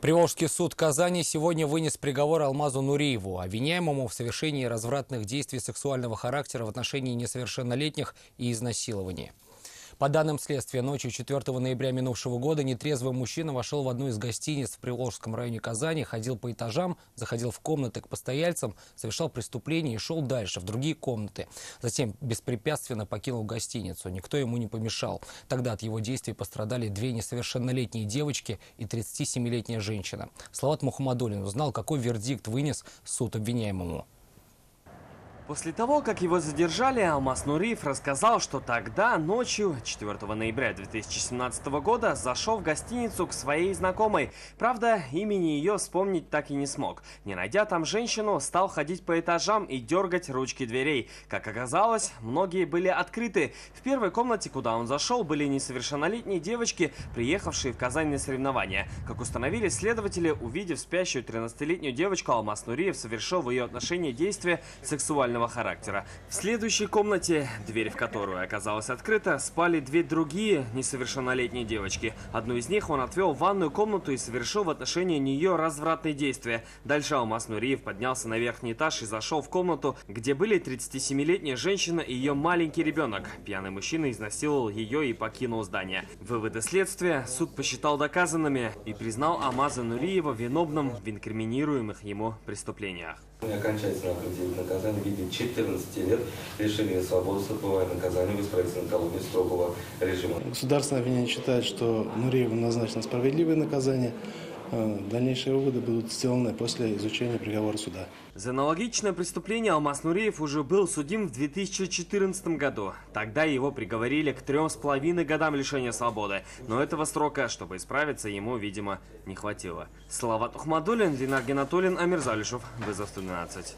Приволжский суд Казани сегодня вынес приговор Алмазу Нуриеву, обвиняемому в совершении развратных действий сексуального характера в отношении несовершеннолетних и изнасиловании. По данным следствия, ночью 4 ноября минувшего года нетрезвый мужчина вошел в одну из гостиниц в Приволжском районе Казани, ходил по этажам, заходил в комнаты к постояльцам, совершал преступление и шел дальше, в другие комнаты. Затем беспрепятственно покинул гостиницу. Никто ему не помешал. Тогда от его действий пострадали две несовершеннолетние девочки и 37-летняя женщина. Салават Мухаммадуллин узнал, какой вердикт вынес суд обвиняемому. После того, как его задержали, Алмаз Нуриев рассказал, что тогда, ночью 4 ноября 2017 года, зашел в гостиницу к своей знакомой. Правда, имени ее вспомнить так и не смог. Не найдя там женщину, стал ходить по этажам и дергать ручки дверей. Как оказалось, многие были открыты. В первой комнате, куда он зашел, были несовершеннолетние девочки, приехавшие в Казань на соревнования. Как установили следователи, увидев спящую 13-летнюю девочку, Алмаз Нуриев совершил в ее отношении действия сексуального характера. В следующей комнате, дверь в которую оказалась открыта, спали две другие несовершеннолетние девочки. Одну из них он отвел в ванную комнату и совершил в отношении нее развратные действия. Дальше Алмаз Нуриев поднялся на верхний этаж и зашел в комнату, где были 37-летняя женщина и ее маленький ребенок. Пьяный мужчина изнасиловал ее и покинул здание. Выводы следствия суд посчитал доказанными и признал Алмаза Нуриева виновным в инкриминируемых ему преступлениях. Окончательно определить наказание в виде 14 лет лишения свободы с отбыванием наказания в исправительной колонии строгого режима. Государственное обвинение считает, что Нуриеву назначено справедливое наказание. Дальнейшие выводы будут сделаны после изучения приговора суда. За аналогичное преступление Алмаз Нуриев уже был судим в 2014 году. Тогда его приговорили к 3,5 годам лишения свободы. Но этого срока, чтобы исправиться, ему, видимо, не хватило. Салават Мухаммадуллин, Ленар Геннатуллин, Амир Залишев. Вызов 112.